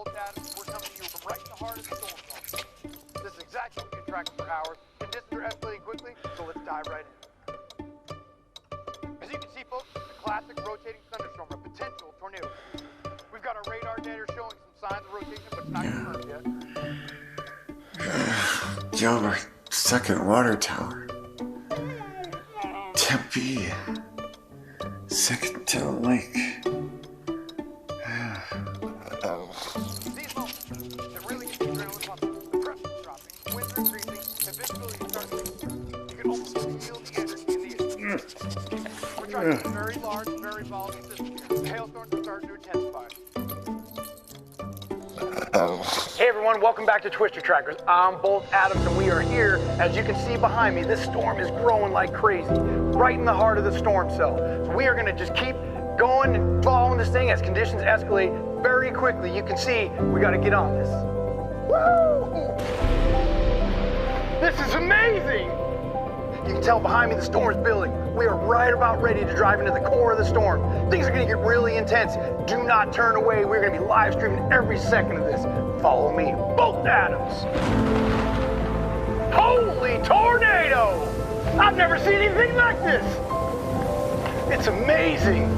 both Adams. We're coming to you from right in the heart of the storm zone. This is exactly what we've been tracking for hours. Conditions are escalating quickly, so let's dive right in. As you can see, folks, it's a classic rotating thunderstorm, a potential tornado. We've got our radar data showing some signs of rotation, but it's not confirmed yet. Gilbert, second water tower. Tempe, second to the lake. These moments that really get the adrenaline pumping, the pressure's dropping, winds are increasing, and visibility starts to. You can almost feel the energy in the air. We're trying to a very large, very volatile system here. The hailstorms are starting to intensify. Hey everyone, welcome back to Twister Trackers. I'm Bolt Adams and we are here. As you can see behind me, this storm is growing like crazy, right in the heart of the storm cell. So we are gonna just keep going and following this thing as conditions escalate very quickly. You can see we gotta get on this. Woo! This is amazing! You can tell behind me the storm is building. We are right about ready to drive into the core of the storm. Things are gonna get really intense. Do not turn away. We're gonna be live streaming every second of this. Follow me, Bolt Adams. Holy tornado! I've never seen anything like this. It's amazing.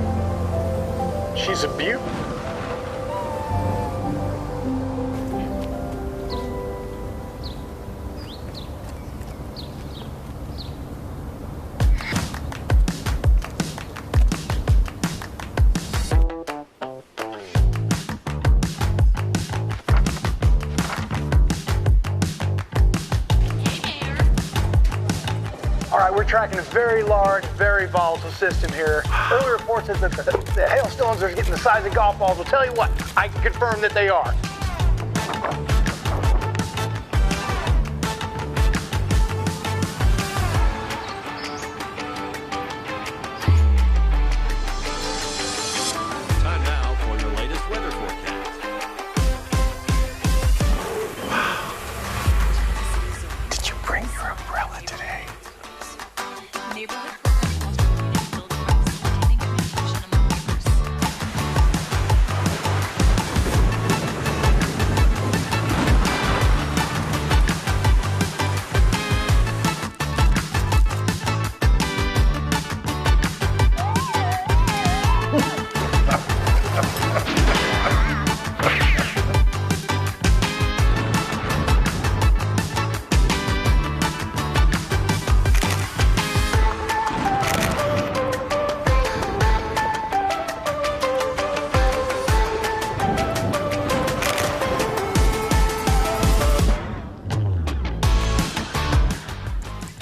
She's a beaut. We're tracking a very large, very volatile system here. Early reports says that the hailstones are getting the size of golf balls. I'll tell you what, I can confirm that they are. Time now for your latest weather forecast. Wow. Did you bring your umbrella today? Neighborhood programs also including building rights and communication among neighbors.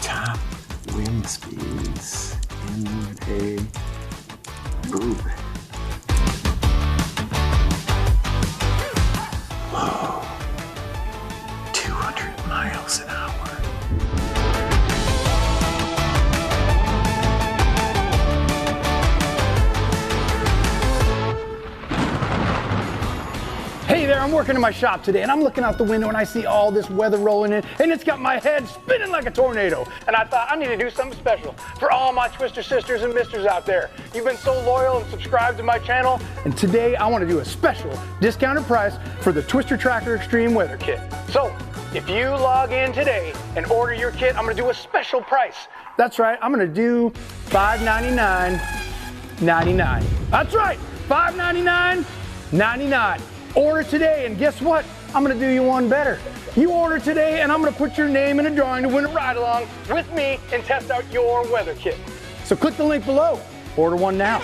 Top wind speeds in a boob. Whoa. 200 miles an hour. Hey there, I'm working in my shop today and I'm looking out the window and I see all this weather rolling in and it's got my head spinning like a tornado. And I thought I need to do something special for all my Twister sisters and misters out there. You've been so loyal and subscribed to my channel, and today I want to do a special discounted price for the Twister Tracker Extreme Weather Kit. So if you log in today and order your kit, I'm going to do a special price. That's right, I'm going to do $599.99. That's right, $599.99. Order today, and guess what? I'm gonna do you one better. You order today, and I'm gonna put your name in a drawing to win a ride along with me and test out your weather kit. So click the link below. Order one now.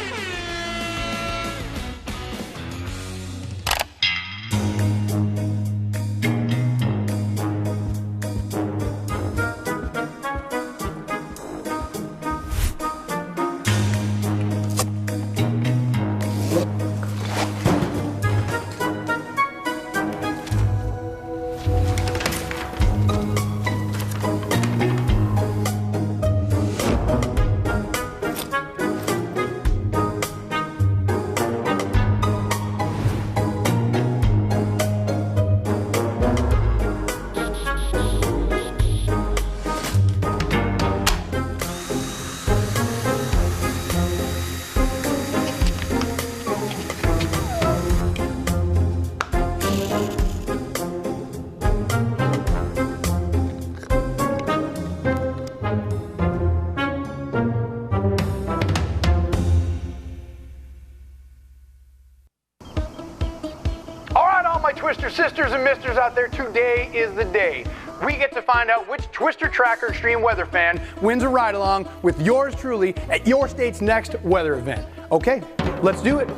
Well, my Twister sisters and misters out there, today is the day. We get to find out which Twister Tracker Extreme Weather fan wins a ride-along with yours truly at your state's next weather event. Okay, let's do it.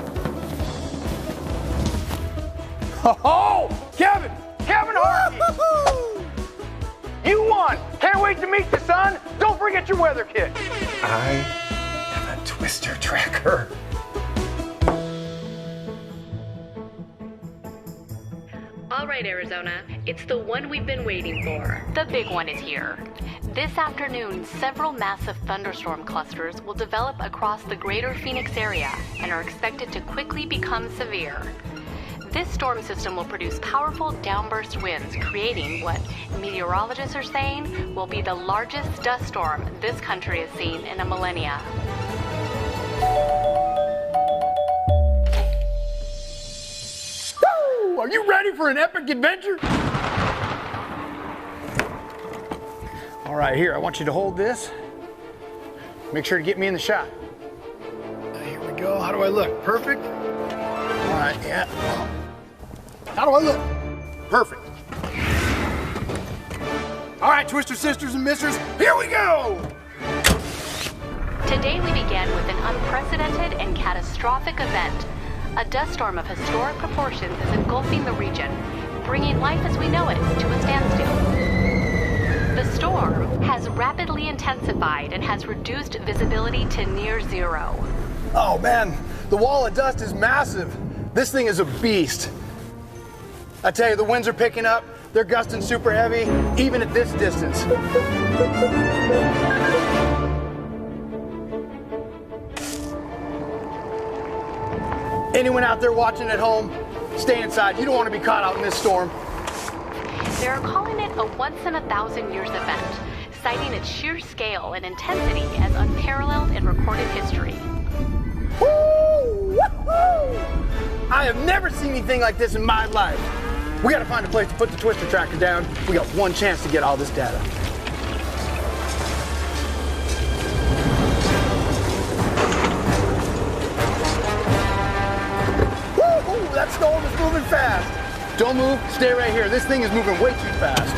Oh, Kevin Hartke! You won! Can't wait to meet you, son! Don't forget your weather kit! I am a Twister Tracker. All right, Arizona, it's the one we've been waiting for. The big one is here. This afternoon, several massive thunderstorm clusters will develop across the greater Phoenix area and are expected to quickly become severe. This storm system will produce powerful downburst winds, creating what meteorologists are saying will be the largest dust storm this country has seen in a millennia. Are you ready for an epic adventure? All right, here, I want you to hold this. Make sure to get me in the shot. Here we go. How do I look? Perfect? All right, yeah. How do I look? Perfect. All right, Twister sisters and misters, here we go! Today we began with an unprecedented and catastrophic event. A dust storm of historic proportions is engulfing the region, bringing life as we know it to a standstill. The storm has rapidly intensified and has reduced visibility to near zero. Oh man, the wall of dust is massive. This thing is a beast. I tell you, the winds are picking up. They're gusting super heavy, even at this distance. Anyone out there watching at home, stay inside. You don't want to be caught out in this storm. They're calling it a once-in-a-thousand-years event, citing its sheer scale and intensity as unparalleled in recorded history. Woo! Woo-hoo! I have never seen anything like this in my life. We gotta find a place to put the Twister Tracker down. We got one chance to get all this data. Woo-hoo! That storm is moving fast. Don't move, stay right here. This thing is moving way too fast.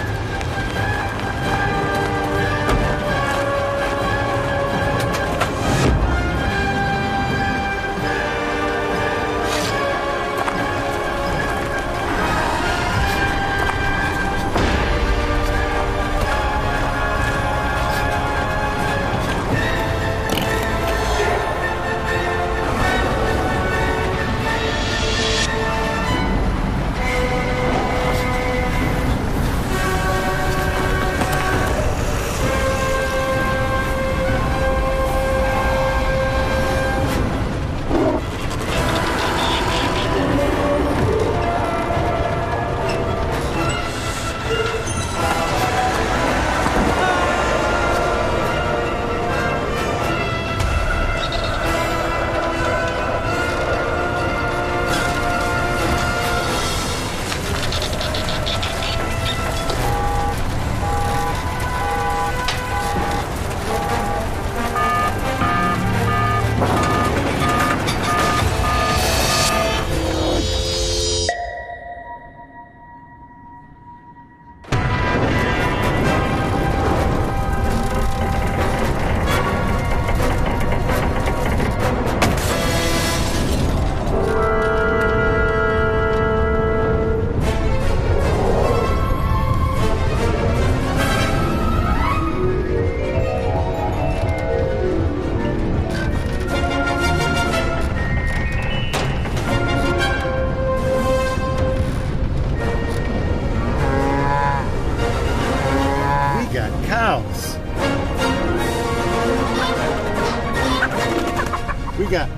We got...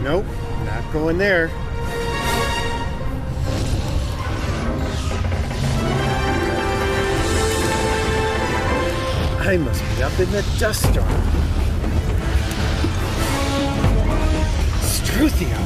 Nope, not going there. I must be up in the dust storm. Struthio.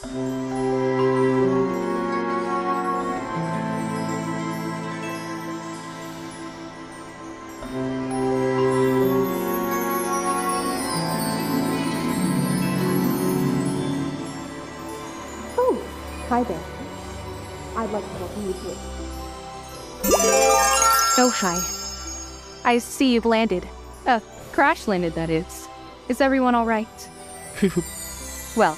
Oh, hi there. I'd like to welcome you to it. Oh, hi. I see you've landed. Crash landed, that is. Is everyone all right? Well,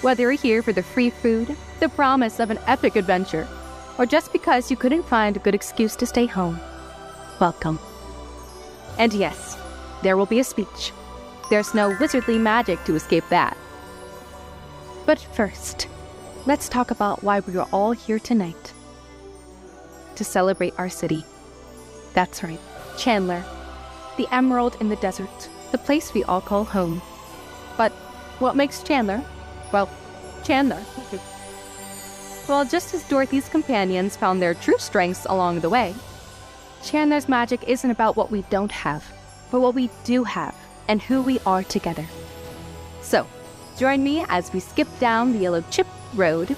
whether you're here for the free food, the promise of an epic adventure, or just because you couldn't find a good excuse to stay home, welcome. And yes, there will be a speech. There's no wizardly magic to escape that. But first, let's talk about why we are all here tonight. To celebrate our city. That's right, Chandler. The emerald in the desert, the place we all call home. But what makes Chandler? Well, Chandler. Well, just as Dorothy's companions found their true strengths along the way, Chandler's magic isn't about what we don't have, but what we do have and who we are together. So, join me as we skip down the yellow chip road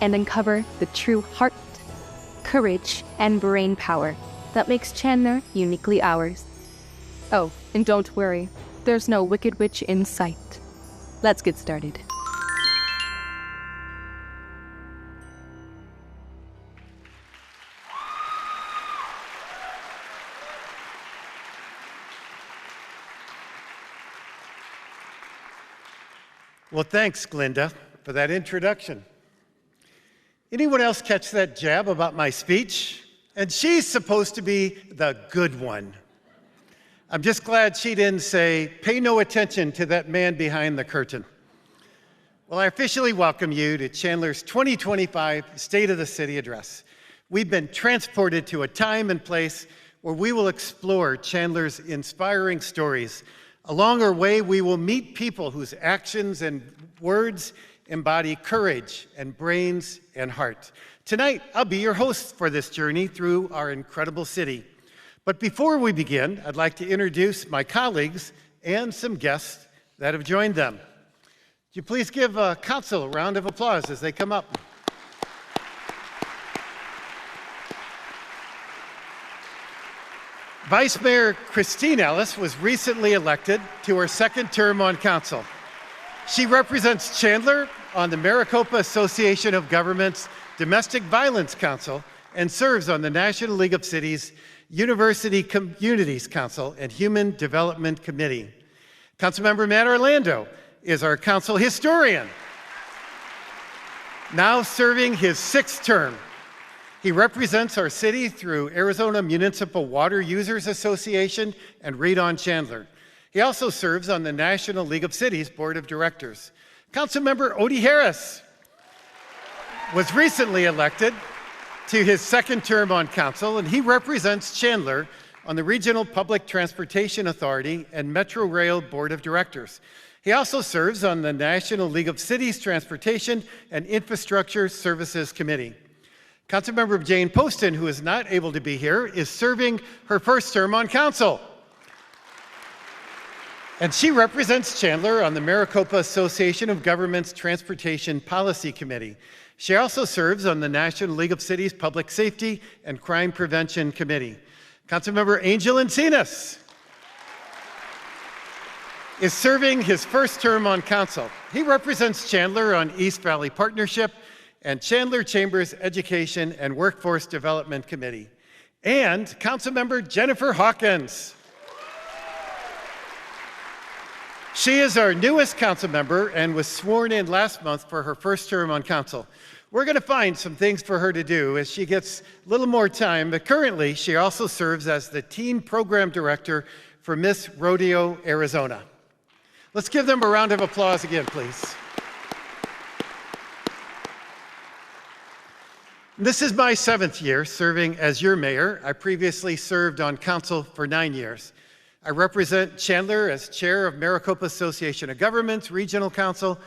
and uncover the true heart, courage, and brain power that makes Chandler uniquely ours. Oh, and don't worry, there's no Wicked Witch in sight. Let's get started. Well, thanks, Glinda, for that introduction. Anyone else catch that jab about my speech? And she's supposed to be the good one. I'm just glad she didn't say, pay no attention to that man behind the curtain. Well, I officially welcome you to Chandler's 2025 State of the City Address. We've been transported to a time and place where we will explore Chandler's inspiring stories. Along our way, we will meet people whose actions and words embody courage and brains and heart. Tonight, I'll be your host for this journey through our incredible city. But before we begin, I'd like to introduce my colleagues and some guests that have joined them. Would you please give council a round of applause as they come up? Vice Mayor Christine Ellis was recently elected to her second term on council. She represents Chandler on the Maricopa Association of Governments Domestic Violence Council and serves on the National League of Cities University Communities Council and Human Development Committee. Councilmember Matt Orlando is our council historian, now serving his sixth term. He represents our city through Arizona Municipal Water Users Association and Read on Chandler. He also serves on the National League of Cities Board of Directors. Councilmember Odie Harris was recently elected to his second term on council, and he represents Chandler on the Regional Public Transportation Authority and Metro Rail Board of Directors. He also serves on the National League of Cities Transportation and Infrastructure Services Committee. Councilmember Jane Poston, who is not able to be here, is serving her first term on council. And she represents Chandler on the Maricopa Association of Governments Transportation Policy Committee. She also serves on the National League of Cities Public Safety and Crime Prevention Committee. Councilmember Angel Encinas is serving his first term on council. He represents Chandler on East Valley Partnership and Chandler Chambers Education and Workforce Development Committee. And Councilmember Jennifer Hawkins. She is our newest council member and was sworn in last month for her first term on council. We're going to find some things for her to do as she gets a little more time, but currently she also serves as the Teen Program Director for Miss Rodeo, Arizona. Let's give them a round of applause again, please. This is my 7th year serving as your mayor. I previously served on council for 9 years. I represent Chandler as chair of Maricopa Association of Governments Regional Council,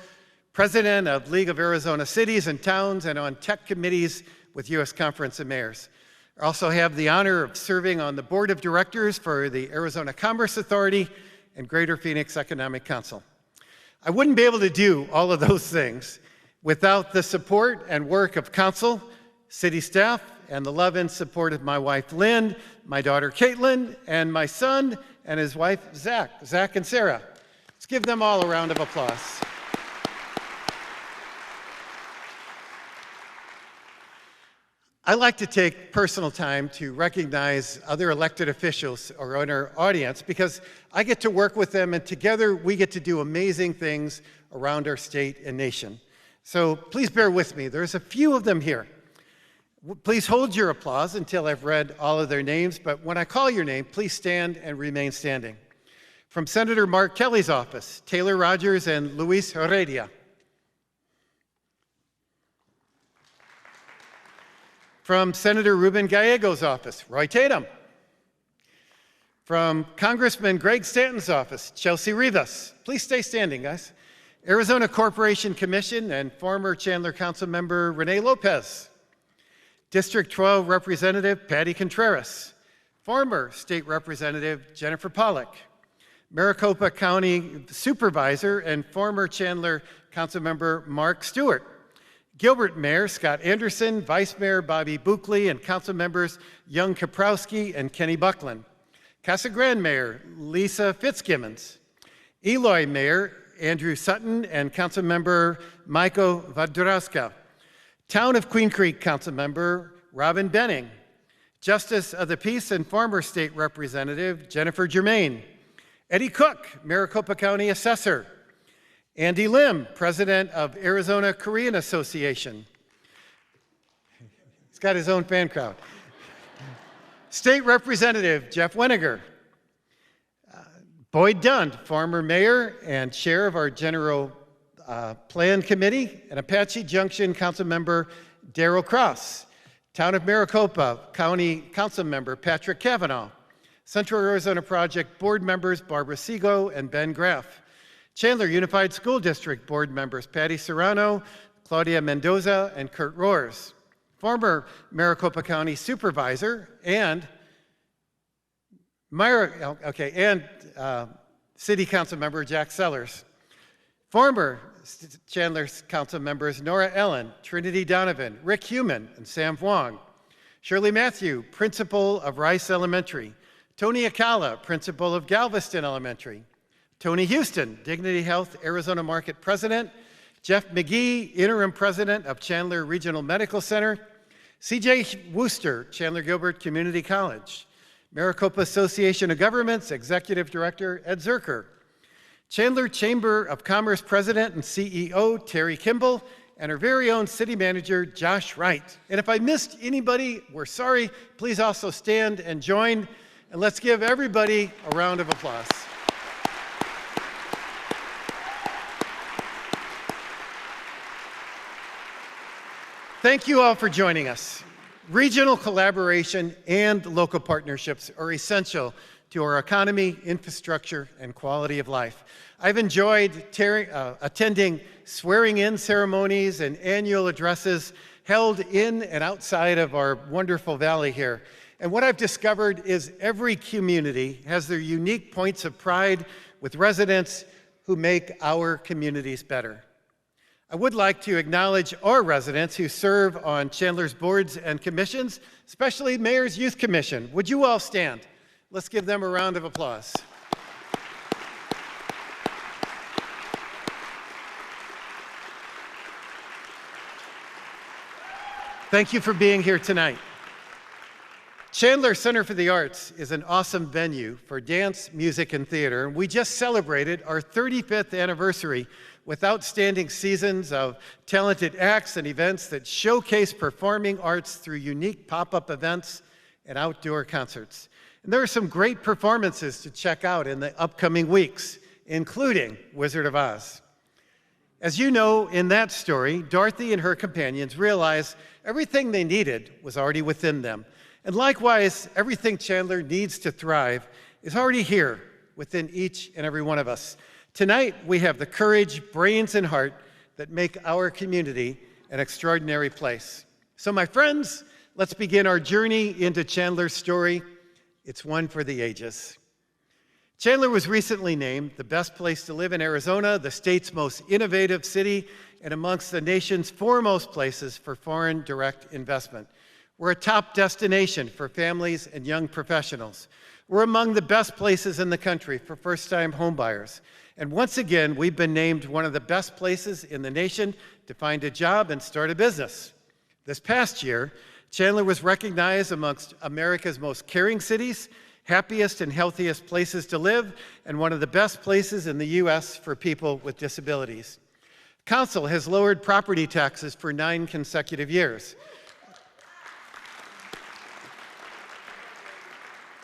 president of League of Arizona Cities and Towns, and on tech committees with U.S. Conference of Mayors. I also have the honor of serving on the board of directors for the Arizona Commerce Authority and Greater Phoenix Economic Council. I wouldn't be able to do all of those things Without the support and work of council, city staff, and the love and support of my wife, Lynn, my daughter, Caitlin, and my son and his wife, Zach and Sarah. Let's give them all a round of applause. I like to take personal time to recognize other elected officials or in our audience because I get to work with them and together we get to do amazing things around our state and nation. So please bear with me. There's a few of them here. Please hold your applause until I've read all of their names, but when I call your name, please stand and remain standing. From Senator Mark Kelly's office, Taylor Rogers and Luis Heredia. From Senator Ruben Gallego's office, Roy Tatum. From Congressman Greg Stanton's office, Chelsea Rivas. Please stay standing, guys. Arizona Corporation Commission and former Chandler Council member Renee Lopez. District 12 Representative Patty Contreras. Former State Representative Jennifer Pollack. Maricopa County Supervisor and former Chandler Council member Mark Stewart. Gilbert Mayor Scott Anderson, Vice Mayor Bobby Buckley, and Council members Young Kaprowski and Kenny Buckland. Casa Grande Mayor Lisa Fitzgibbons. Eloy Mayor Andrew Sutton and Council member Michael Vadrowska. Town of Queen Creek Council member Robin Benning. Justice of the Peace and former State Representative Jennifer Germain. Eddie Cook, Maricopa County Assessor. Andy Lim, President of Arizona Korean Association. He's got his own fan crowd. State Representative Jeff Weniger. Boyd Dund, former mayor and chair of our General Plan Committee, and Apache Junction Council member Darrell Cross. Town of Maricopa County Council member Patrick Cavanaugh. Central Arizona Project board members Barbara Seago and Ben Graff. Chandler Unified School District board members Patty Serrano, Claudia Mendoza, and Kurt Roars. Former Maricopa County Supervisor and City Council member Jack Sellers. Former Chandler Council members Nora Ellen, Trinity Donovan, Rick Heumann, and Sam Wong. Shirley Matthew, Principal of Rice Elementary. Tony Acala, Principal of Galveston Elementary. Tony Houston, Dignity Health Arizona Market President. Jeff McGee, Interim President of Chandler Regional Medical Center. CJ Wooster, Chandler Gilbert Community College. Maricopa Association of Governments Executive Director Ed Zerker. Chandler Chamber of Commerce President and CEO Terry Kimball, and our very own City Manager Josh Wright. And if I missed anybody, we're sorry. Please also stand and join, and let's give everybody a round of applause. Thank you all for joining us. Regional collaboration and local partnerships are essential to our economy, infrastructure, and quality of life. I've enjoyed attending swearing-in ceremonies and annual addresses held in and outside of our wonderful valley here. And what I've discovered is every community has their unique points of pride with residents who make our communities better. I would like to acknowledge our residents who serve on Chandler's boards and commissions, especially Mayor's Youth Commission. Would you all stand? Let's give them a round of applause. Thank you for being here tonight. Chandler Center for the Arts is an awesome venue for dance, music, and theater. We just celebrated our 35th anniversary with outstanding seasons of talented acts and events that showcase performing arts through unique pop-up events and outdoor concerts. And there are some great performances to check out in the upcoming weeks, including Wizard of Oz. As you know, in that story, Dorothy and her companions realized everything they needed was already within them. And likewise, everything Chandler needs to thrive is already here within each and every one of us. Tonight, we have the courage, brains, and heart that make our community an extraordinary place. So my friends, let's begin our journey into Chandler's story. It's one for the ages. Chandler was recently named the best place to live in Arizona, the state's most innovative city, and amongst the nation's foremost places for foreign direct investment. We're a top destination for families and young professionals. We're among the best places in the country for first-time homebuyers. And once again, we've been named one of the best places in the nation to find a job and start a business. This past year, Chandler was recognized amongst America's most caring cities, happiest and healthiest places to live, and one of the best places in the U.S. for people with disabilities. Council has lowered property taxes for 9 consecutive years.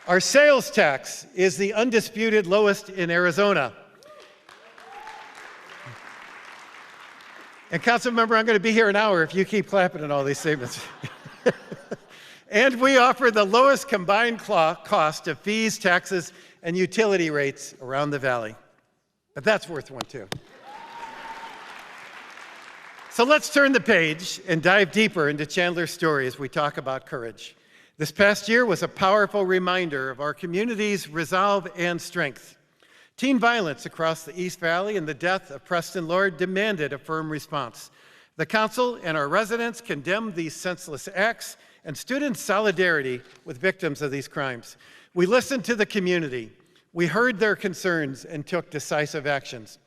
Our sales tax is the undisputed lowest in Arizona. And council member, I'm going to be here an hour if you keep clapping at all these statements. And we offer the lowest combined cost of fees, taxes, and utility rates around the valley. But that's worth one too. So let's turn the page and dive deeper into Chandler's story as we talk about courage. This past year was a powerful reminder of our community's resolve and strength. Teen violence across the East Valley and the death of Preston Lord demanded a firm response. The council and our residents condemned these senseless acts and stood in solidarity with victims of these crimes. We listened to the community. We heard their concerns and took decisive actions.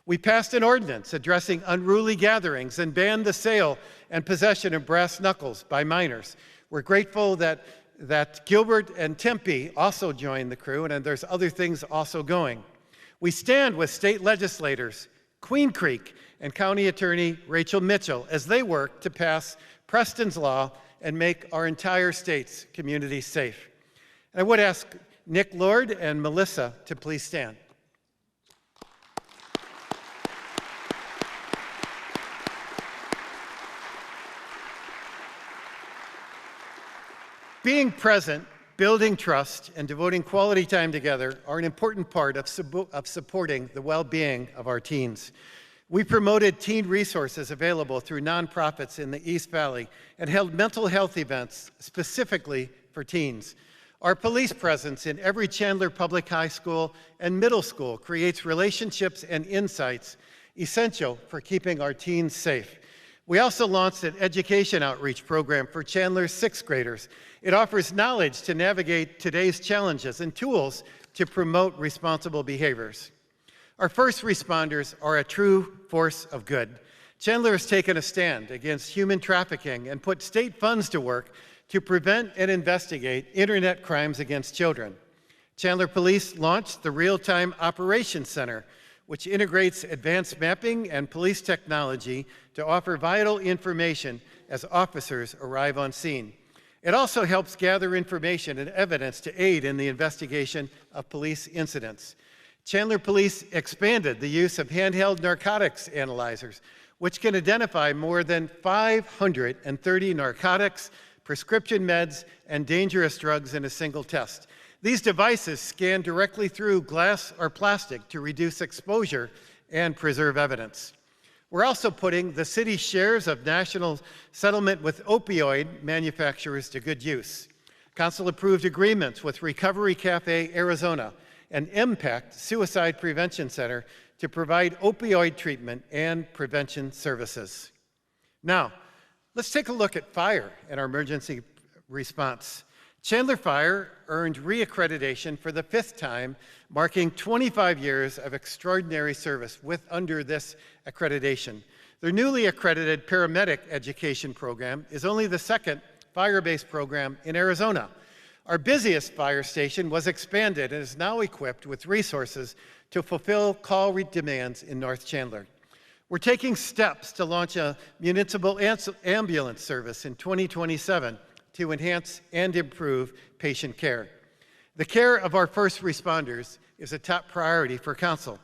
We passed an ordinance addressing unruly gatherings and banned the sale and possession of brass knuckles by minors. We're grateful that Gilbert and Tempe also joined the crew, and there's other things also going. We stand with state legislators, Queen Creek, and County Attorney Rachel Mitchell as they work to pass Preston's Law and make our entire state's community safe. And I would ask Nick Lord and Melissa to please stand. Being present, building trust, and devoting quality time together are an important part of supporting the well-being of our teens. We promoted teen resources available through nonprofits in the East Valley and held mental health events specifically for teens. Our police presence in every Chandler Public High School and middle school creates relationships and insights essential for keeping our teens safe. We also launched an education outreach program for Chandler's 6th graders. It offers knowledge to navigate today's challenges and tools to promote responsible behaviors. Our first responders are a true force of good. Chandler has taken a stand against human trafficking and put state funds to work to prevent and investigate internet crimes against children. Chandler Police launched the Real-Time Operations Center, which integrates advanced mapping and police technology to offer vital information as officers arrive on scene. It also helps gather information and evidence to aid in the investigation of police incidents. Chandler Police expanded the use of handheld narcotics analyzers, which can identify more than 530 narcotics, prescription meds, and dangerous drugs in a single test. These devices scan directly through glass or plastic to reduce exposure and preserve evidence. We're also putting the city's shares of national settlement with opioid manufacturers to good use. Council approved agreements with Recovery Cafe Arizona and Impact Suicide Prevention Center to provide opioid treatment and prevention services. Now, let's take a look at fire and our emergency response. Chandler Fire earned reaccreditation for the 5th time, marking 25 years of extraordinary service under this accreditation. Their newly accredited paramedic education program is only the 2nd fire-based program in Arizona. Our busiest fire station was expanded and is now equipped with resources to fulfill call demands in North Chandler. We're taking steps to launch a municipal ambulance service in 2027 to enhance and improve patient care. The care of our first responders is a top priority for Council.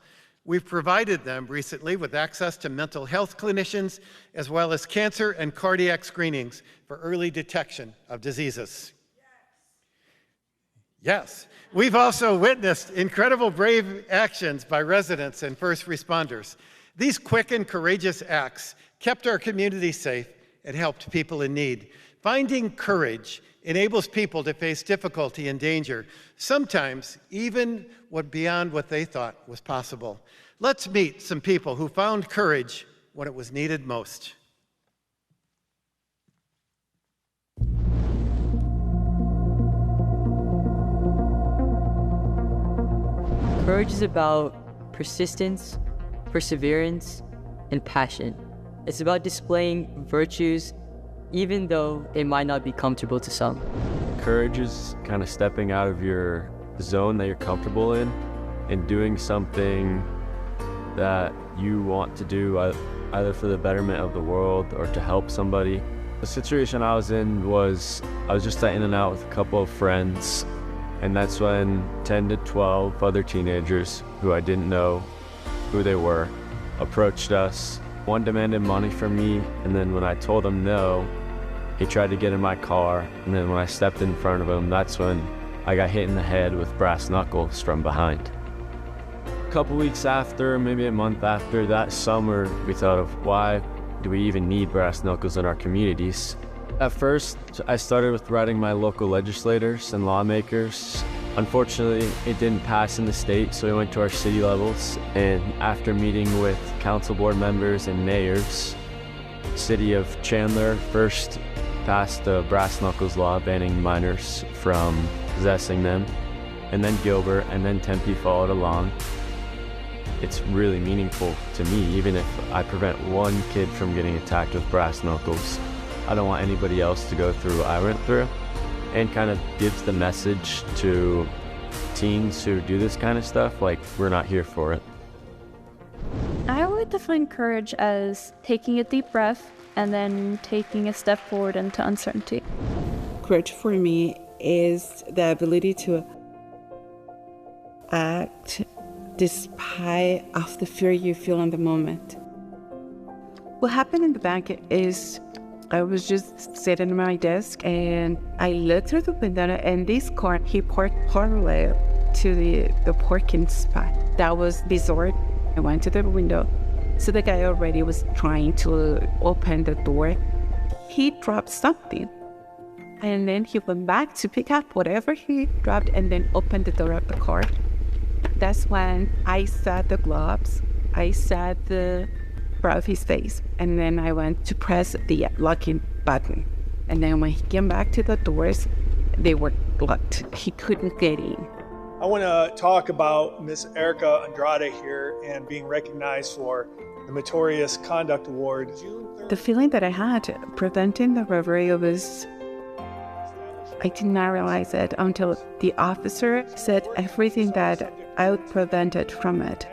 We've provided them recently with access to mental health clinicians, as well as cancer and cardiac screenings for early detection of diseases. Yes. We've also witnessed incredible brave actions by residents and first responders. These quick and courageous acts kept our community safe and helped people in need. Finding courage enables people to face difficulty and danger, sometimes even beyond what they thought was possible. Let's meet some people who found courage when it was needed most. Courage is about persistence, perseverance, and passion. It's about displaying virtues even though it might not be comfortable to some. Courage is kind of stepping out of your zone that you're comfortable in and doing something that you want to do either for the betterment of the world or to help somebody. The situation I was in was I was just in and out with a couple of friends, and that's when 10 to 12 other teenagers who I didn't know who they were approached us. One demanded money from me, and then when I told him no, he tried to get in my car, and then when I stepped in front of him, that's when I got hit in the head with brass knuckles from behind. A couple weeks after, maybe a month after, that summer, we thought of why do we even need brass knuckles in our communities? At first, I started with writing my local legislators and lawmakers. Unfortunately, it didn't pass in the state, so we went to our city levels, and after meeting with council board members and mayors, the city of Chandler first passed the brass knuckles law banning minors from possessing them, and then Gilbert, and then Tempe followed along. It's really meaningful to me, even if I prevent one kid from getting attacked with brass knuckles. I don't want anybody else to go through what I went through, and kind of gives the message to teens who do this kind of stuff, like, we're not here for it. I would define courage as taking a deep breath and then taking a step forward into uncertainty. Courage for me is the ability to act despite of the fear you feel in the moment. What happened in the bank is I was just sitting at my desk and I looked through the window, and this car, he parked parallel to the parking spot. That was bizarre. I went to the window. So the guy already was trying to open the door. He dropped something. And then he went back to pick up whatever he dropped and then opened the door of the car. That's when I saw the gloves. I saw the part of his face. And then I went to press the locking button. And then when he came back to the doors, they were locked. He couldn't get in. I want to talk about Miss Erica Andrade here and being recognized for the Meritorious Conduct Award. The feeling that I had preventing the robbery was, I did not realize it until the officer said everything that I would prevent it from it.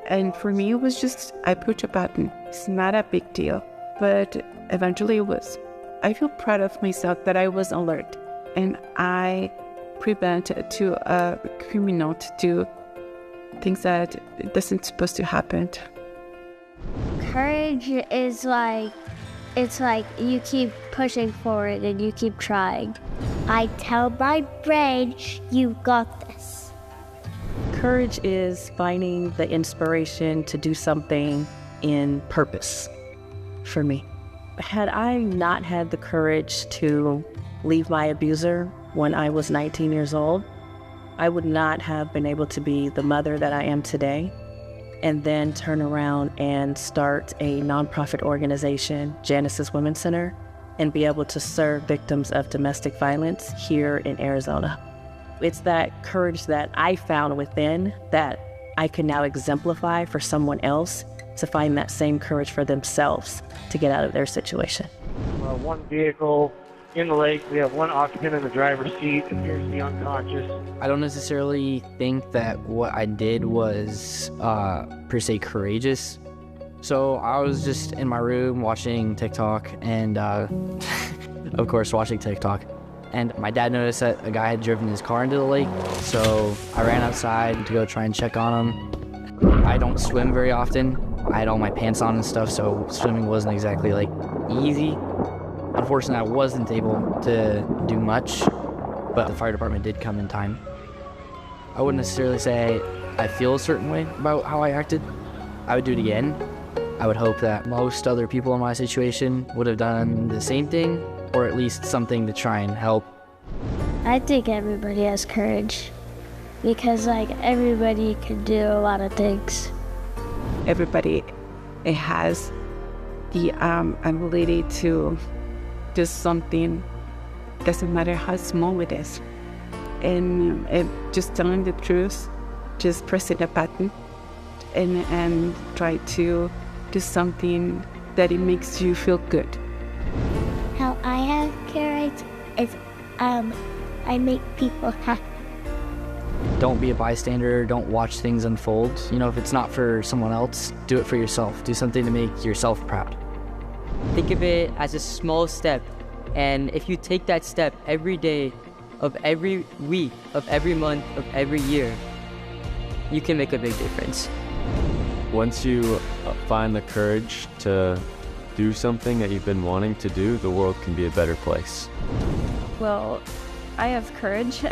And for me, it was just, I push a button. It's not a big deal, but eventually it was. I feel proud of myself that I was alert and I prevented to a criminal to do things that isn't supposed to happen. Courage is like, it's like you keep pushing forward and you keep trying. I tell my brain, you got this. Courage is finding the inspiration to do something in purpose for me. Had I not had the courage to leave my abuser when I was 19 years old, I would not have been able to be the mother that I am today, and then turn around and start a nonprofit organization, Genesis Women's Center, and be able to serve victims of domestic violence here in Arizona. It's that courage that I found within that I can now exemplify for someone else to find that same courage for themselves to get out of their situation. One vehicle in the lake, we have one occupant in the driver's seat, appears to be unconscious. I don't necessarily think that what I did was per se courageous. So I was just in my room watching TikTok and of course watching TikTok. And my dad noticed that a guy had driven his car into the lake. So I ran outside to go try and check on him. I don't swim very often. I had all my pants on and stuff, so swimming wasn't exactly like easy. Unfortunately, I wasn't able to do much, but the fire department did come in time. I wouldn't necessarily say I feel a certain way about how I acted. I would do it again. I would hope that most other people in my situation would have done the same thing, or at least something to try and help. I think everybody has courage because everybody can do a lot of things. Everybody has the ability to do something, doesn't matter how small it is. And just telling the truth, just pressing a button and try to do something that it makes you feel good. How I have courage is I make people happy. Don't be a bystander. Don't watch things unfold. You know, if it's not for someone else, do it for yourself. Do something to make yourself proud. Think of it as a small step, and if you take that step every day of every week, of every month, of every year, you can make a big difference. Once you find the courage to do something that you've been wanting to do, the world can be a better place. Well, I have courage.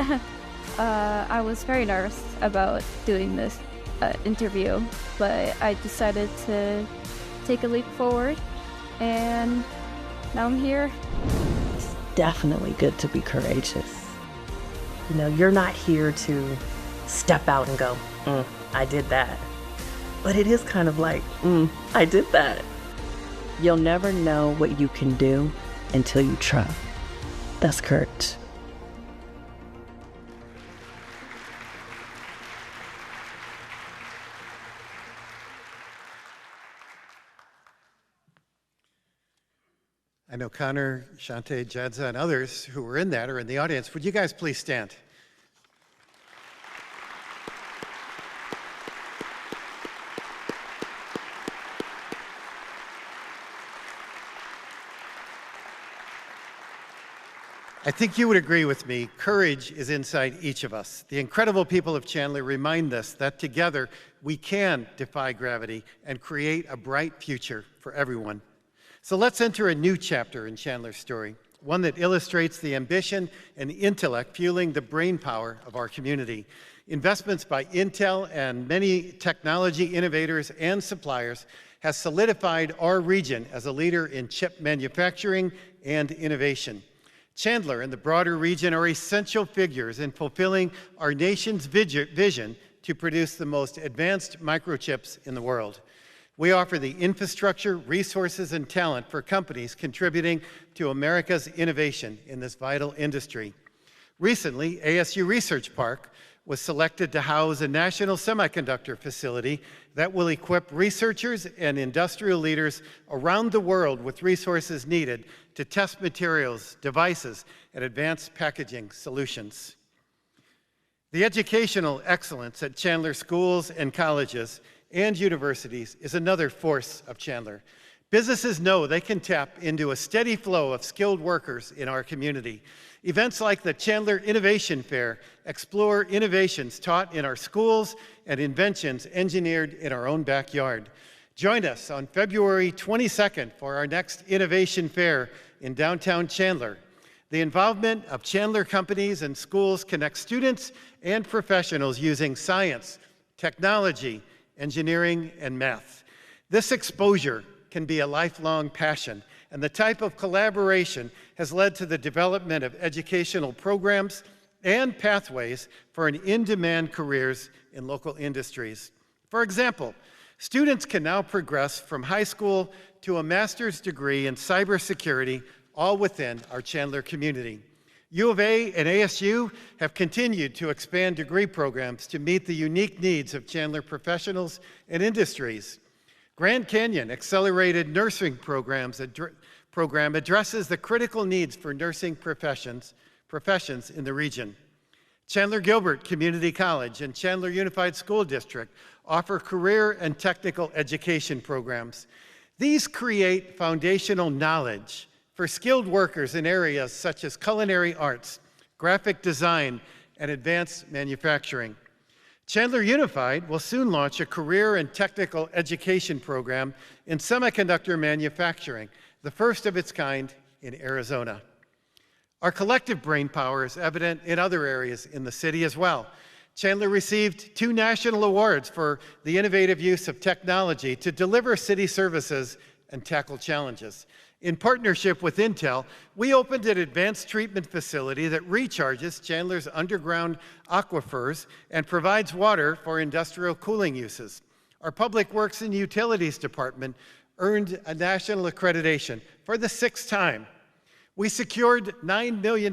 I was very nervous about doing this interview, but I decided to take a leap forward, and now I'm here. It's definitely good to be courageous. You know, you're not here to step out and go, I did that. But it is kind of like, I did that. You'll never know what you can do until you try. That's courage. I know Connor, Shante, Jadza, and others who were in that are in the audience. Would you guys please stand? I think you would agree with me, courage is inside each of us. The incredible people of Chandler remind us that together we can defy gravity and create a bright future for everyone. So let's enter a new chapter in Chandler's story, one that illustrates the ambition and intellect fueling the brain power of our community. Investments by Intel and many technology innovators and suppliers has solidified our region as a leader in chip manufacturing and innovation. Chandler and the broader region are essential figures in fulfilling our nation's vision to produce the most advanced microchips in the world. We offer the infrastructure, resources, and talent for companies contributing to America's innovation in this vital industry. Recently, ASU Research Park was selected to house a national semiconductor facility that will equip researchers and industrial leaders around the world with resources needed to test materials, devices, and advanced packaging solutions. The educational excellence at Chandler schools and colleges and universities is another force of Chandler. Businesses know they can tap into a steady flow of skilled workers in our community. Events like the Chandler Innovation Fair explore innovations taught in our schools and inventions engineered in our own backyard. Join us on February 22nd for our next Innovation Fair in downtown Chandler. The involvement of Chandler companies and schools connects students and professionals using science, technology, engineering, and math. This exposure can be a lifelong passion, and the type of collaboration has led to the development of educational programs and pathways for an in-demand careers in local industries. For example, students can now progress from high school to a master's degree in cybersecurity, all within our Chandler community. U of A and ASU have continued to expand degree programs to meet the unique needs of Chandler professionals and industries. Grand Canyon Accelerated Nursing program addresses the critical needs for nursing professions in the region. Chandler Gilbert Community College and Chandler Unified School District offer career and technical education programs. These create foundational knowledge for skilled workers in areas such as culinary arts, graphic design, and advanced manufacturing. Chandler Unified will soon launch a career and technical education program in semiconductor manufacturing, the first of its kind in Arizona. Our collective brainpower is evident in other areas in the city as well. Chandler received 2 national awards for the innovative use of technology to deliver city services and tackle challenges. In partnership with Intel, we opened an advanced treatment facility that recharges Chandler's underground aquifers and provides water for industrial cooling uses. Our Public Works and Utilities Department earned a national accreditation for the 6th time. We secured $9 million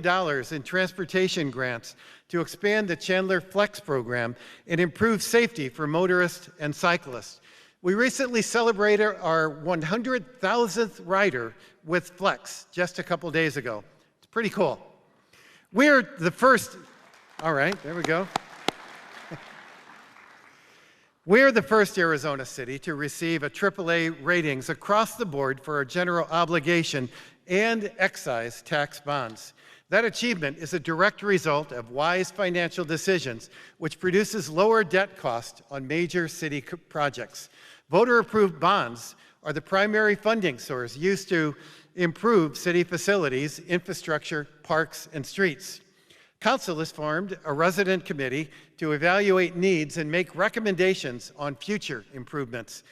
in transportation grants to expand the Chandler Flex program and improve safety for motorists and cyclists. We recently celebrated our 100,000th rider with Flex just a couple days ago. It's pretty cool. We're the first, all right, there we go. We're the first Arizona city to receive a AAA ratings across the board for our general obligation and excise tax bonds. That achievement is a direct result of wise financial decisions, which produces lower debt cost on major city projects. Voter-approved bonds are the primary funding source used to improve city facilities, infrastructure, parks, and streets. Council has formed a resident committee to evaluate needs and make recommendations on future improvements.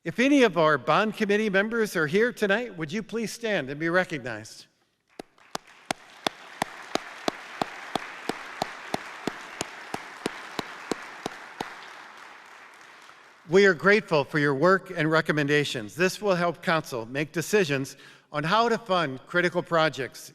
If any of our bond committee members are here tonight, would you please stand and be recognized? We are grateful for your work and recommendations. This will help Council make decisions on how to fund critical projects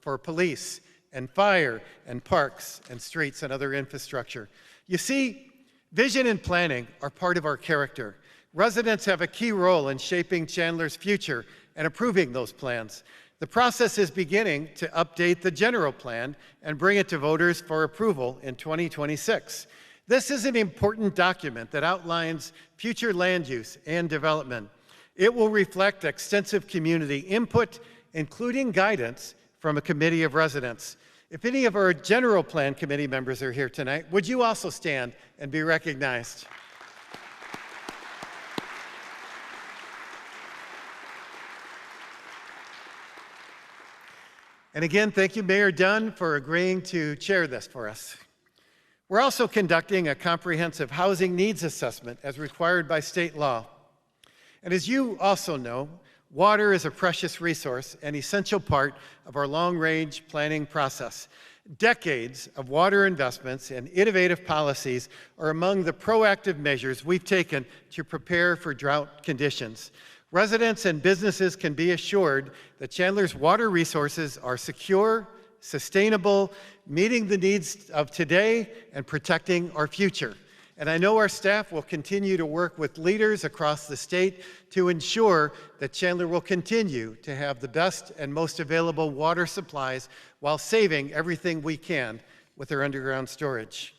for police and fire and parks and streets and other infrastructure. You see, vision and planning are part of our character. Residents have a key role in shaping Chandler's future and approving those plans. The process is beginning to update the general plan and bring it to voters for approval in 2026. This is an important document that outlines future land use and development. It will reflect extensive community input, including guidance from a committee of residents. If any of our general plan committee members are here tonight, would you also stand and be recognized? And again, thank you, Mayor Dunn, for agreeing to chair this for us. We're also conducting a comprehensive housing needs assessment as required by state law. And as you also know, water is a precious resource and essential part of our long-range planning process. Decades of water investments and innovative policies are among the proactive measures we've taken to prepare for drought conditions. Residents and businesses can be assured that Chandler's water resources are secure, sustainable, meeting the needs of today and protecting our future. And I know our staff will continue to work with leaders across the state to ensure that Chandler will continue to have the best and most available water supplies while saving everything we can with our underground storage.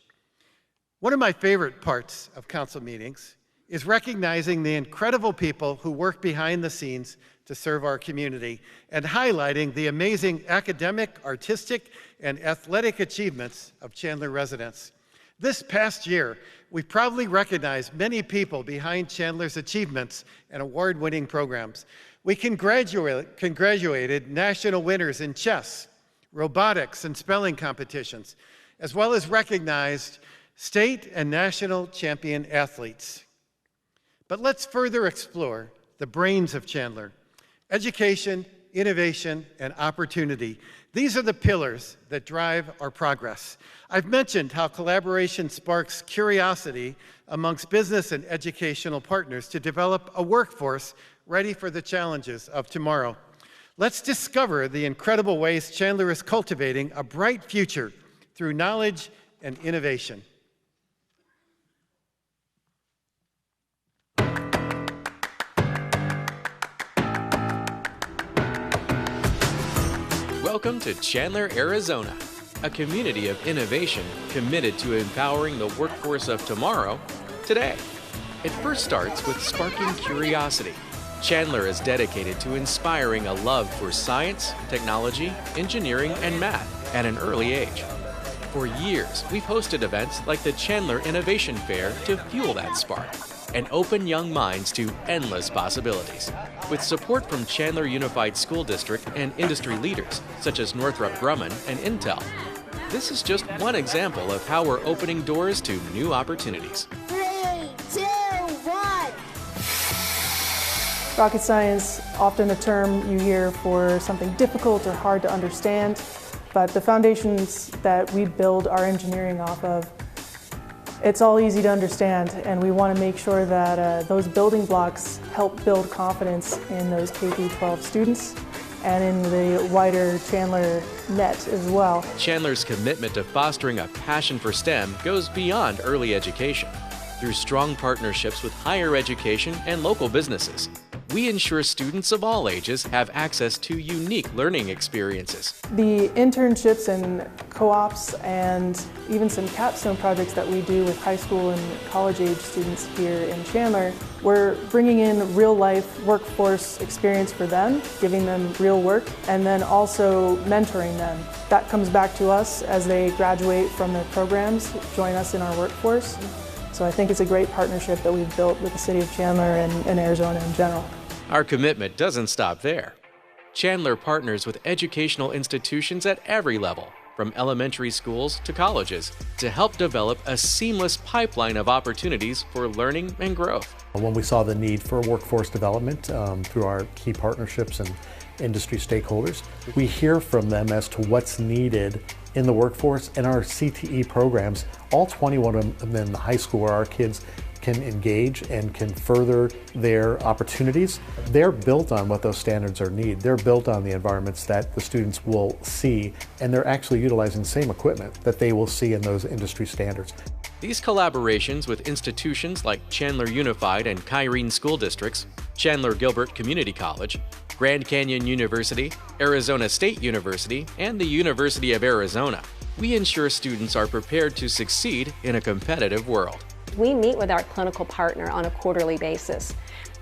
One of my favorite parts of council meetings is recognizing the incredible people who work behind the scenes to serve our community and highlighting the amazing academic, artistic, and athletic achievements of Chandler residents. This past year, we proudly recognized many people behind Chandler's achievements and award-winning programs. We congratulated national winners in chess, robotics, and spelling competitions, as well as recognized state and national champion athletes. But let's further explore the brains of Chandler: education, innovation, and opportunity. These are the pillars that drive our progress. I've mentioned how collaboration sparks curiosity amongst business and educational partners to develop a workforce ready for the challenges of tomorrow. Let's discover the incredible ways Chandler is cultivating a bright future through knowledge and innovation. Welcome to Chandler, Arizona, a community of innovation committed to empowering the workforce of tomorrow, today. It first starts with sparking curiosity. Chandler is dedicated to inspiring a love for science, technology, engineering, and math at an early age. For years, we've hosted events like the Chandler Innovation Fair to fuel that spark and open young minds to endless possibilities. With support from Chandler Unified School District and industry leaders such as Northrop Grumman and Intel, this is just one example of how we're opening doors to new opportunities. 3, 2, 1. Rocket science, often a term you hear for something difficult or hard to understand, but the foundations that we build our engineering off of It's all easy to understand, and we want to make sure that those building blocks help build confidence in those K-12 students and in the wider Chandler net as well. Chandler's commitment to fostering a passion for STEM goes beyond early education. Through strong partnerships with higher education and local businesses, we ensure students of all ages have access to unique learning experiences. The internships and co-ops and even some capstone projects that we do with high school and college age students here in Chandler, we're bringing in real life workforce experience for them, giving them real work, and then also mentoring them. That comes back to us as they graduate from their programs, join us in our workforce. So I think it's a great partnership that we've built with the city of Chandler and Arizona in general. Our commitment doesn't stop there. Chandler partners with educational institutions at every level, from elementary schools to colleges, to help develop a seamless pipeline of opportunities for learning and growth. When we saw the need for workforce development through our key partnerships and industry stakeholders, we hear from them as to what's needed in the workforce, and our CTE programs, all 21 of them in the high school where our kids can engage and can further their opportunities. They're built on what those standards are need. They're built on the environments that the students will see, and they're actually utilizing the same equipment that they will see in those industry standards. These collaborations with institutions like Chandler Unified and Kyrene School Districts, Chandler Gilbert Community College, Grand Canyon University, Arizona State University, and the University of Arizona, we ensure students are prepared to succeed in a competitive world. We meet with our clinical partner on a quarterly basis,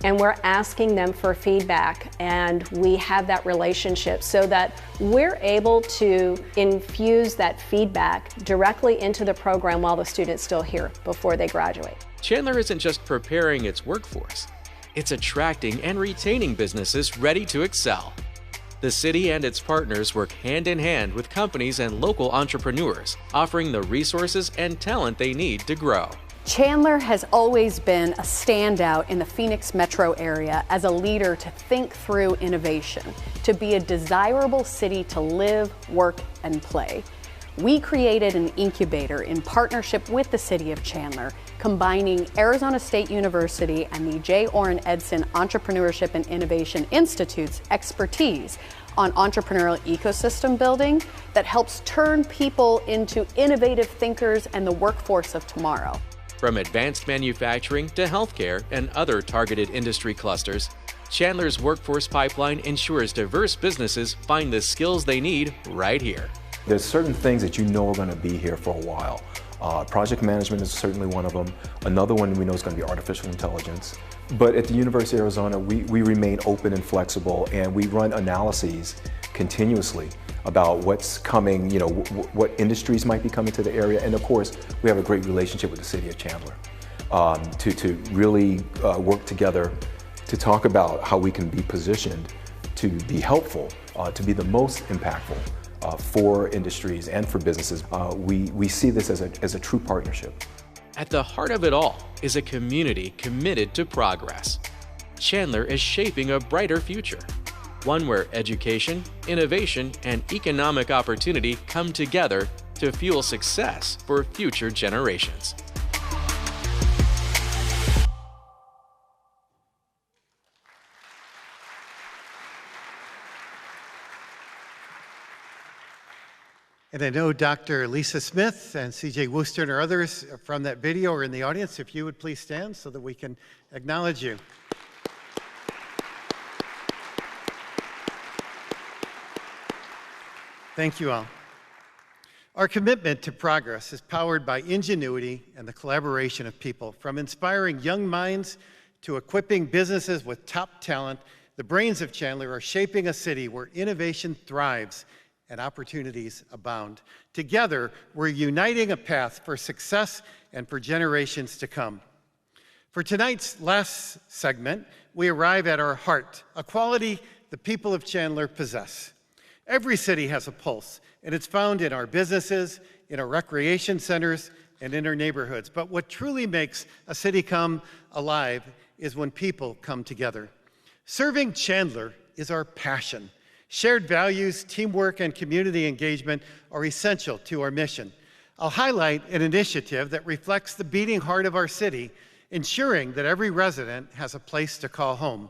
and we're asking them for feedback, and we have that relationship so that we're able to infuse that feedback directly into the program while the student's still here before they graduate. Chandler isn't just preparing its workforce, it's attracting and retaining businesses ready to excel. The city and its partners work hand in hand with companies and local entrepreneurs, offering the resources and talent they need to grow. Chandler has always been a standout in the Phoenix metro area as a leader to think through innovation, to be a desirable city to live, work, and play. We created an incubator in partnership with the city of Chandler, combining Arizona State University and the J. Orrin Edson Entrepreneurship and Innovation Institute's expertise on entrepreneurial ecosystem building that helps turn people into innovative thinkers and the workforce of tomorrow. From advanced manufacturing to healthcare and other targeted industry clusters, Chandler's workforce pipeline ensures diverse businesses find the skills they need right here. There's certain things that you know are going to be here for a while. Project management is certainly one of them. Another one we know is going to be artificial intelligence. But at the University of Arizona, we remain open and flexible, and we run analyses continuously about what's coming, what industries might be coming to the area. And of course, we have a great relationship with the city of Chandler to really work together to talk about how we can be positioned to be helpful, to be the most impactful for industries and for businesses. We see this as a true partnership. At the heart of it all is a community committed to progress. Chandler is shaping a brighter future, one where education, innovation, and economic opportunity come together to fuel success for future generations. And I know Dr. Lisa Smith and CJ Wooster and others from that video are in the audience. If you would please stand so that we can acknowledge you. Thank you all. Our commitment to progress is powered by ingenuity and the collaboration of people. From inspiring young minds to equipping businesses with top talent, the brains of Chandler are shaping a city where innovation thrives and opportunities abound. Together, we're uniting a path for success and for generations to come. For tonight's last segment, we arrive at our heart, a quality the people of Chandler possess. Every city has a pulse, and it's found in our businesses, in our recreation centers, and in our neighborhoods. But what truly makes a city come alive is when people come together. Serving Chandler is our passion. Shared values, teamwork, and community engagement are essential to our mission. I'll highlight an initiative that reflects the beating heart of our city, ensuring that every resident has a place to call home.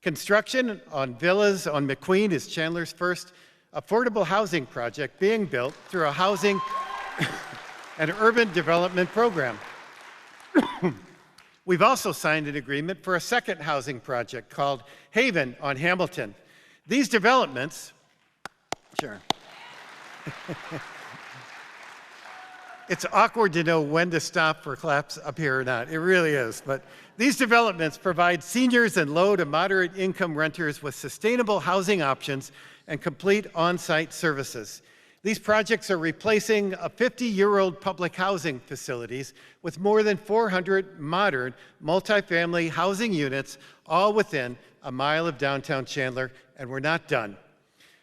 Construction on villas on McQueen is Chandler's first affordable housing project being built through a housing and urban development program. We've also signed an agreement for a second housing project called Haven on Hamilton. These developments, sure. It's awkward to know when to stop for claps up here or not. It really is. But these developments provide seniors and low to moderate income renters with sustainable housing options and complete on-site services. These projects are replacing 50-year-old public housing facilities with more than 400 modern multifamily housing units, all within a mile of downtown Chandler, and we're not done.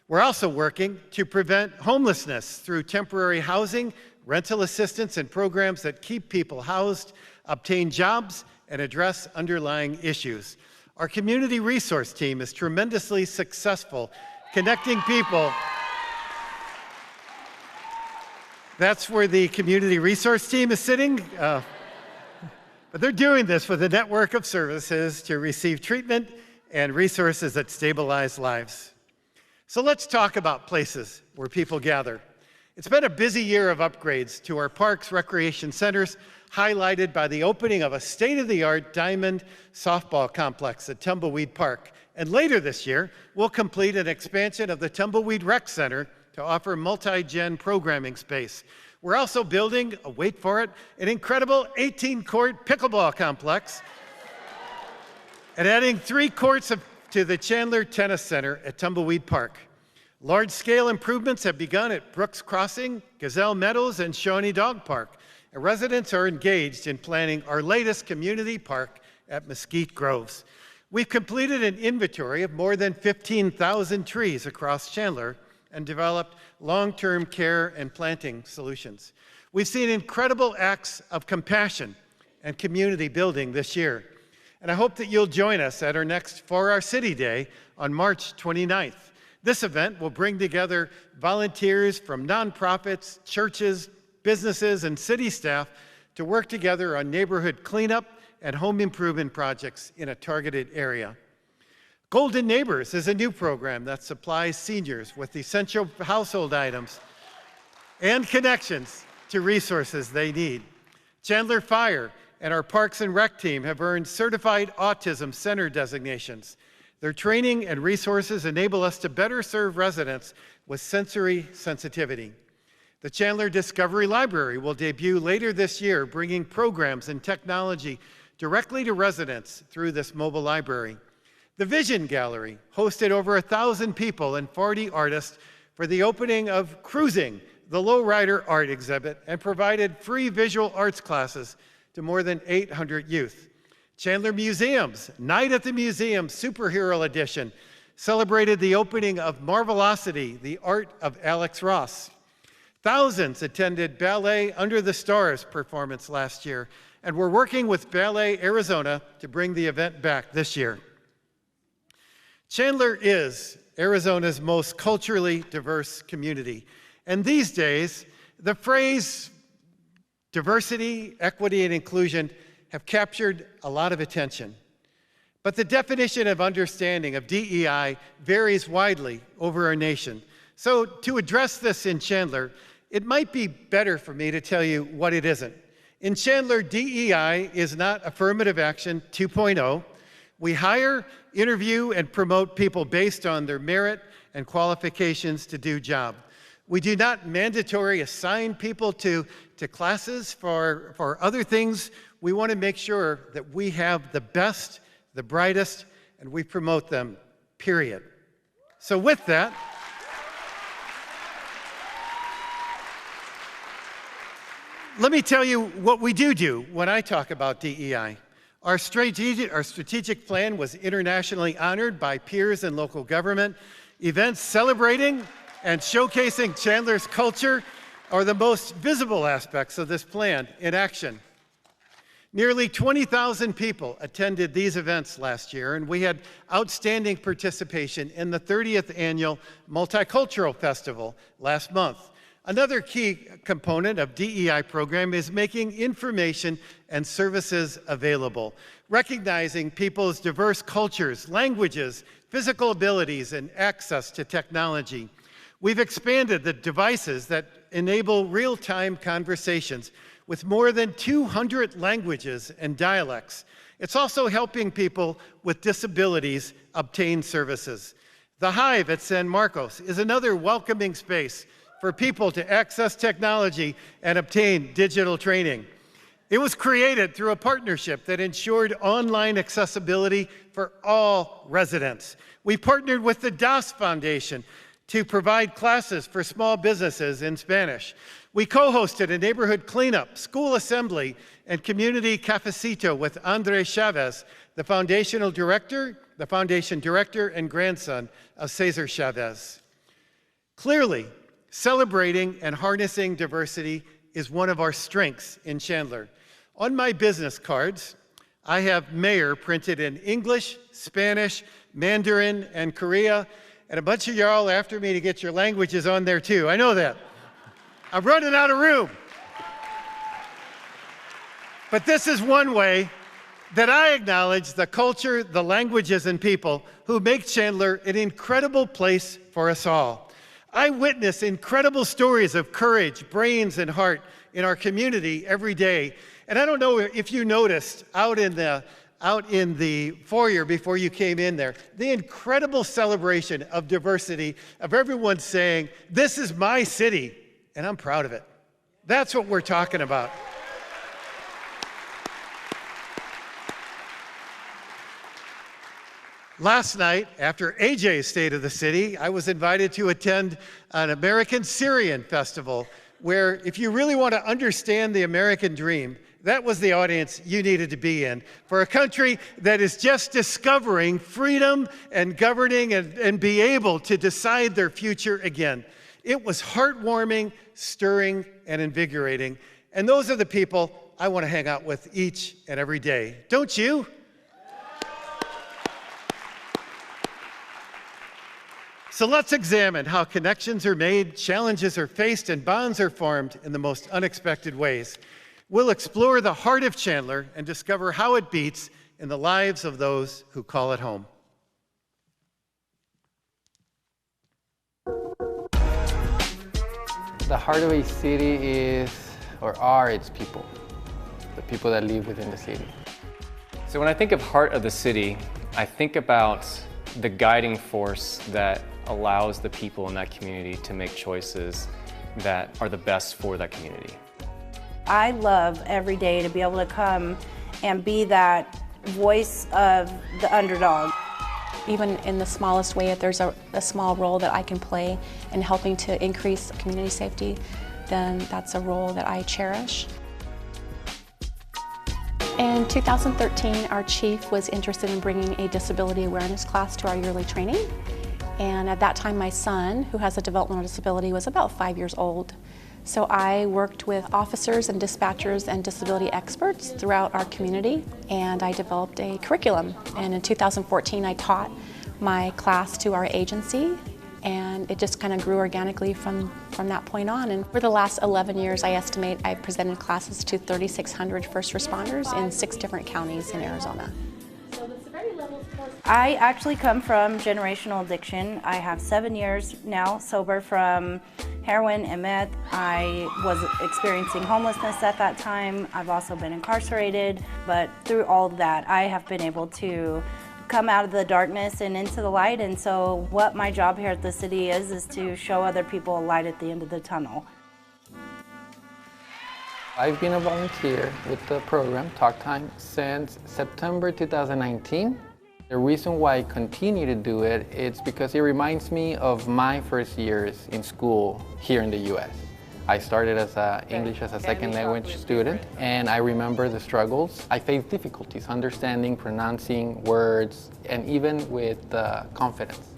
We're also working to prevent homelessness through temporary housing, rental assistance, and programs that keep people housed, obtain jobs, and address underlying issues. Our community resource team is tremendously successful connecting people. That's where the community resource team is sitting. But they're doing this with a network of services to receive treatment and resources that stabilize lives. So let's talk about places where people gather. It's been a busy year of upgrades to our parks, recreation centers, highlighted by the opening of a state-of-the-art diamond softball complex at Tumbleweed Park. And later this year, we'll complete an expansion of the Tumbleweed Rec Center to offer multi-gen programming space. We're also building, wait for it, an incredible 18-court pickleball complex and adding 3 courts to the Chandler Tennis Center at Tumbleweed Park. Large-scale improvements have begun at Brooks Crossing, Gazelle Meadows, and Shawnee Dog Park. And residents are engaged in planning our latest community park at Mesquite Groves. We've completed an inventory of more than 15,000 trees across Chandler and developed long-term care and planting solutions. We've seen incredible acts of compassion and community building this year. And I hope that you'll join us at our next For Our City Day on March 29th. This event will bring together volunteers from nonprofits, churches, businesses, and city staff to work together on neighborhood cleanup and home improvement projects in a targeted area. Golden Neighbors is a new program that supplies seniors with essential household items and connections to resources they need. Chandler Fire and our Parks and Rec team have earned Certified Autism Center designations. Their training and resources enable us to better serve residents with sensory sensitivity. The Chandler Discovery Library will debut later this year, bringing programs and technology directly to residents through this mobile library. The Vision Gallery hosted over 1,000 people and 40 artists for the opening of Cruising, the Lowrider art exhibit, and provided free visual arts classes to more than 800 youth. Chandler Museums, Night at the Museum Superhero Edition, celebrated the opening of Marvelocity, the art of Alex Ross. Thousands attended Ballet Under the Stars performance last year, and we're working with Ballet Arizona to bring the event back this year. Chandler is Arizona's most culturally diverse community, and these days, the phrase diversity, equity, and inclusion have captured a lot of attention. But the definition of understanding of DEI varies widely over our nation. So to address this in Chandler, it might be better for me to tell you what it isn't. In Chandler, DEI is not affirmative action 2.0. We hire, interview, and promote people based on their merit and qualifications to do job. We do not mandatory assign people to classes for other things. We want to make sure that we have the best, the brightest, and we promote them, period. So with that, let me tell you what we do when I talk about DEI. Our strategic plan was internationally honored by peers in local government. Events celebrating and showcasing Chandler's culture are the most visible aspects of this plan in action. Nearly 20,000 people attended these events last year, and we had outstanding participation in the 30th Annual Multicultural Festival last month. Another key component of DEI program is making information and services available, recognizing people's diverse cultures, languages, physical abilities, and access to technology. We've expanded the devices that enable real-time conversations with more than 200 languages and dialects. It's also helping people with disabilities obtain services. The Hive at San Marcos is another welcoming space for people to access technology and obtain digital training. It was created through a partnership that ensured online accessibility for all residents. We partnered with the DAS Foundation to provide classes for small businesses in Spanish. We co-hosted a neighborhood cleanup, school assembly, and community cafecito with Andre Chavez, the foundation director and grandson of Cesar Chavez. Clearly, celebrating and harnessing diversity is one of our strengths in Chandler. On my business cards, I have Mayor printed in English, Spanish, Mandarin, and Korea, and a bunch of y'all after me to get your languages on there too. I know that. I'm running out of room. But this is one way that I acknowledge the culture, the languages, and people who make Chandler an incredible place for us all. I witness incredible stories of courage, brains, and heart in our community every day. And I don't know if you noticed out in the foyer before you came in there, the incredible celebration of diversity, of everyone saying, "This is my city, and I'm proud of it." That's what we're talking about. Last night, after AJ's State of the City, I was invited to attend an American Syrian festival where, if you really want to understand the American dream, that was the audience you needed to be in for a country that is just discovering freedom and governing and be able to decide their future again. It was heartwarming, stirring, and invigorating. And those are the people I want to hang out with each and every day. Don't you? So let's examine how connections are made, challenges are faced, and bonds are formed in the most unexpected ways. We'll explore the heart of Chandler and discover how it beats in the lives of those who call it home. The heart of a city are its people, the people that live within the city. So when I think of heart of the city, I think about the guiding force that allows the people in that community to make choices that are the best for that community. I love every day to be able to come and be that voice of the underdog. Even in the smallest way, if there's a small role that I can play in helping to increase community safety, then that's a role that I cherish. In 2013, our chief was interested in bringing a disability awareness class to our yearly training. And at that time, my son, who has a developmental disability, was about 5 years old. So I worked with officers and dispatchers and disability experts throughout our community, and I developed a curriculum. And in 2014, I taught my class to our agency, and it just kind of grew organically from that point on. And for the last 11 years, I estimate I've presented classes to 3,600 first responders in 6 different counties in Arizona. I actually come from generational addiction. I have 7 years now sober from heroin and meth. I was experiencing homelessness at that time. I've also been incarcerated, but through all of that, I have been able to come out of the darkness and into the light. And so what my job here at the city is to show other people a light at the end of the tunnel. I've been a volunteer with the program, Talk Time, since September 2019. The reason why I continue to do it is because it reminds me of my first years in school here in the U.S. I started as an English as a second language student, and I remember the struggles. I faced difficulties understanding, pronouncing words, and even with confidence.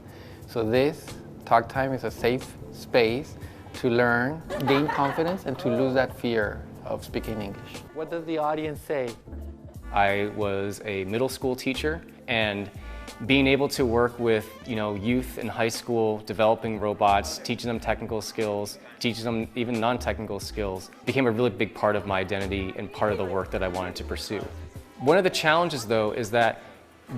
So this Talk Time is a safe space to learn, gain confidence, and to lose that fear of speaking English. What does the audience say? I was a middle school teacher, and Being able to work with youth in high school, developing robots, teaching them technical skills, teaching them even non-technical skills, became a really big part of my identity and part of the work that I wanted to pursue. One of the challenges, though, is that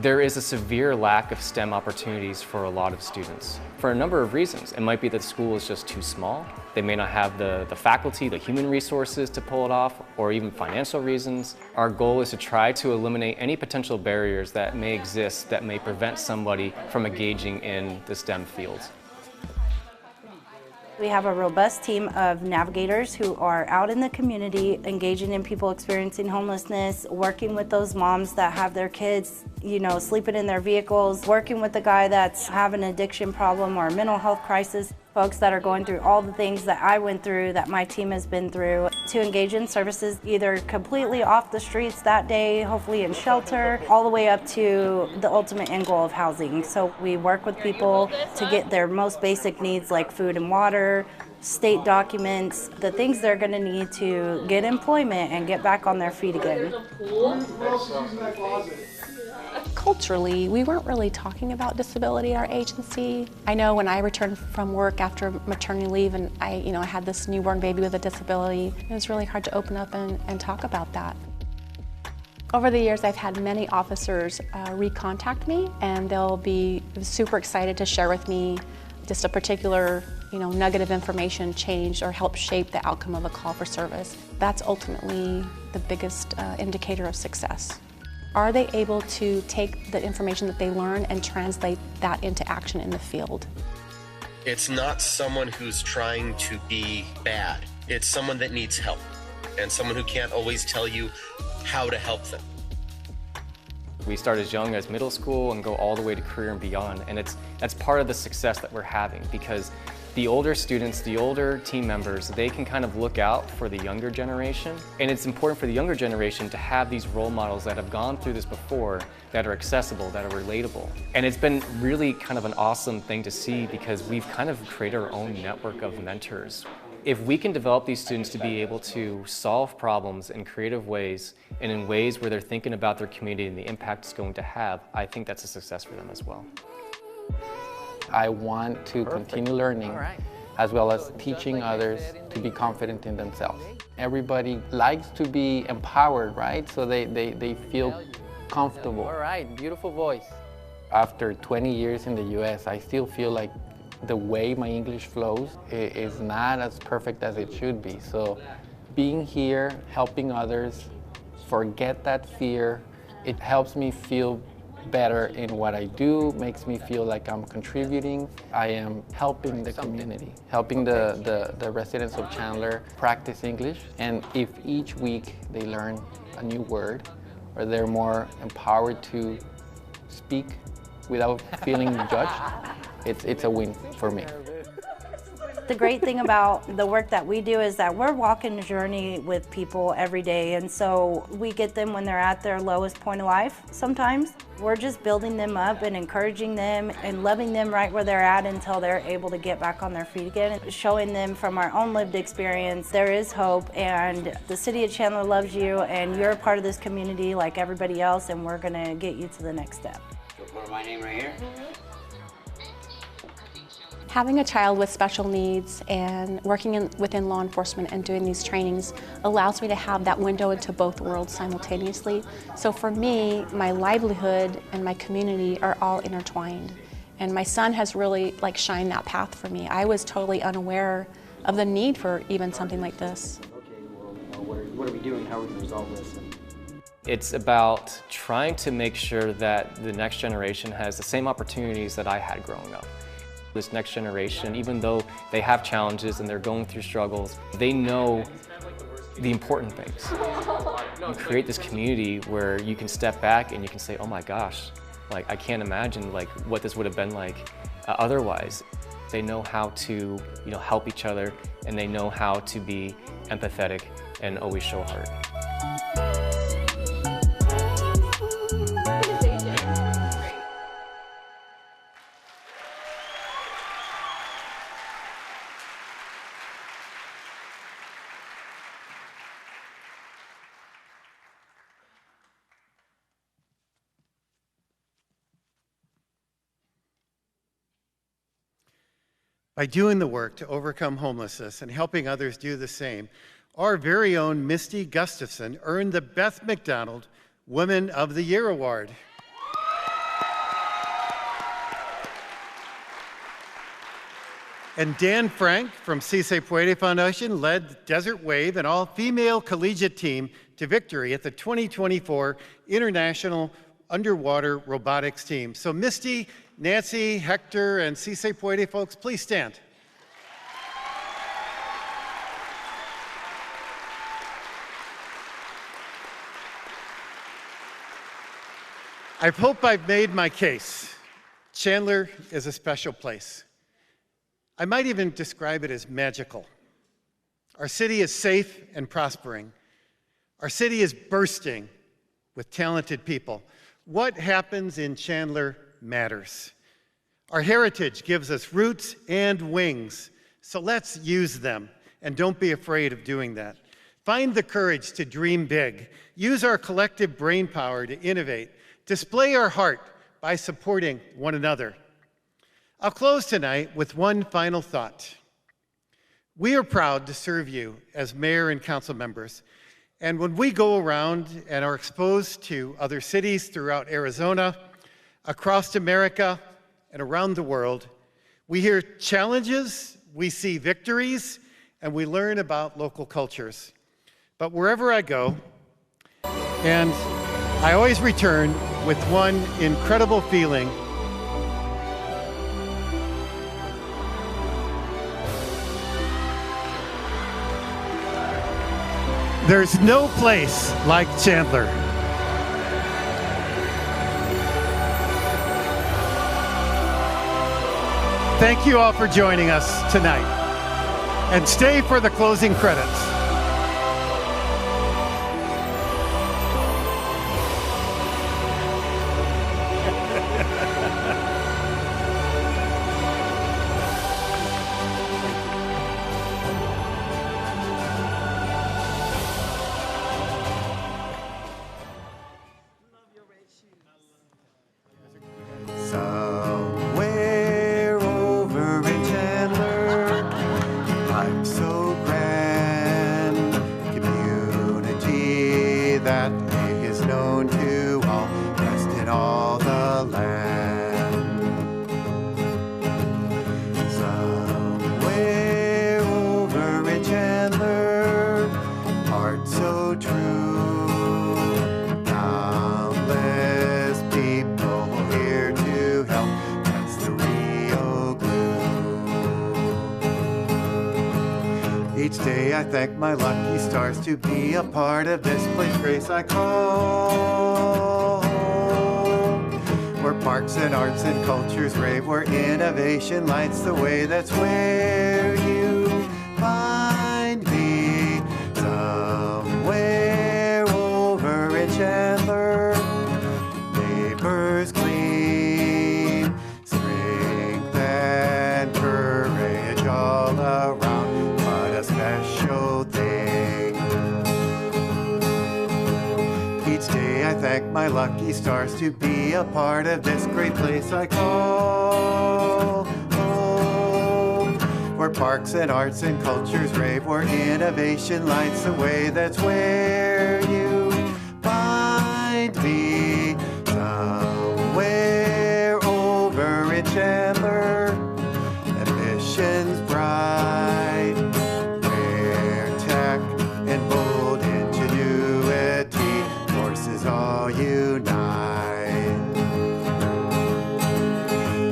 there is a severe lack of STEM opportunities for a lot of students for a number of reasons. It might be that the school is just too small. They may not have the faculty, the human resources to pull it off, or even financial reasons. Our goal is to try to eliminate any potential barriers that may exist that may prevent somebody from engaging in the STEM fields. We have a robust team of navigators who are out in the community, engaging in people experiencing homelessness, working with those moms that have their kids, sleeping in their vehicles, working with the guy that's having an addiction problem or a mental health crisis, folks that are going through all the things that I went through, that my team has been through, to engage in services either completely off the streets that day, hopefully in shelter, all the way up to the ultimate end goal of housing. So we work with people to get their most basic needs like food and water, state documents, the things they're going to need to get employment and get back on their feet again. Culturally, we weren't really talking about disability at our agency. I know when I returned from work after maternity leave and I had this newborn baby with a disability, it was really hard to open up and talk about that. Over the years, I've had many officers recontact me, and they'll be super excited to share with me just a particular nugget of information changed or helped shape the outcome of a call for service. That's ultimately the biggest indicator of success. Are they able to take the information that they learn and translate that into action in the field? It's not someone who's trying to be bad. It's someone that needs help, and someone who can't always tell you how to help them. We start as young as middle school and go all the way to career and beyond, and that's part of the success that we're having, because the older students, the older team members, they can kind of look out for the younger generation. And it's important for the younger generation to have these role models that have gone through this before, that are accessible, that are relatable. And it's been really kind of an awesome thing to see, because we've kind of created our own network of mentors. If we can develop these students to be able to solve problems in creative ways and in ways where they're thinking about their community and the impact it's going to have, I think that's a success for them as well. I want to continue learning, as well as teaching others to be confident in themselves. Everybody likes to be empowered, right? So they feel comfortable. All right, beautiful voice. After 20 years in the US, I still feel like the way my English flows is not as perfect as it should be. So being here, helping others, forget that fear, it helps me feel better in what I do, makes me feel like I'm contributing. I am helping the community, helping the residents of Chandler practice English. And if each week they learn a new word, or they're more empowered to speak without feeling judged, it's a win for me. The great thing about the work that we do is that we're walking the journey with people every day, and so we get them when they're at their lowest point of life sometimes. We're just building them up and encouraging them and loving them right where they're at until they're able to get back on their feet again, and showing them from our own lived experience there is hope, and the city of Chandler loves you, and you're a part of this community like everybody else, and we're going to get you to the next step. So put my name right here. Having a child with special needs and working within law enforcement and doing these trainings allows me to have that window into both worlds simultaneously. So for me, my livelihood and my community are all intertwined. And my son has really shined that path for me. I was totally unaware of the need for even something like this. Okay, well, what are we doing? How are we going to resolve this? It's about trying to make sure that the next generation has the same opportunities that I had growing up. This next generation, even though they have challenges and they're going through struggles, they know the important things. You create this community where you can step back and you can say, oh my gosh, I can't imagine what this would have been like otherwise. They know how to help each other, and they know how to be empathetic and always show heart. By doing the work to overcome homelessness and helping others do the same, our very own Misty Gustafson earned the Beth McDonald Woman of the Year Award. And Dan Frank from Si Se Puede Foundation led the Desert Wave, an all-female collegiate team, to victory at the 2024 International Underwater Robotics Team. So Misty, Nancy, Hector, and Si Se Puede folks, please stand. I hope I've made my case. Chandler is a special place. I might even describe it as magical. Our city is safe and prospering. Our city is bursting with talented people. What happens in Chandler matters. Our heritage gives us roots and wings, so let's use them, and don't be afraid of doing that. Find the courage to dream big. Use our collective brain power to innovate. Display our heart by supporting one another. I'll close tonight with one final thought. We are proud to serve you as mayor and council members. And when we go around and are exposed to other cities throughout Arizona, across America, and around the world, we hear challenges, we see victories, and we learn about local cultures. But wherever I go, and I always return with one incredible feeling. There's no place like Chandler. Thank you all for joining us tonight. And stay for the closing credits. Somewhere over in Chandler, I'm so grand. Community that is known to all, best in all the land. Somewhere over in Chandler, heart so true. Countless people here to help. That's the real glue. Each day I thank my lucky stars to be a part of this place grace I call home. Where parks and arts and cultures rave, where innovation lights the way. That's where you find me. Somewhere over in Chandler, neighbors clean, strength and courage all around. What a special thing. Each day I thank my lucky stars to be a part of this great place I call home. Where parks and arts and cultures rave, where innovation lights the way. That's where you find me. Somewhere over in Chandler, ambitions bright, where tech and bold ingenuity forces all unite.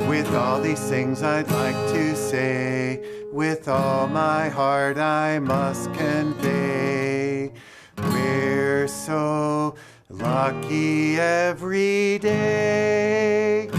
With all these things I'd like to say, with all my heart I must convey, we're so lucky every day.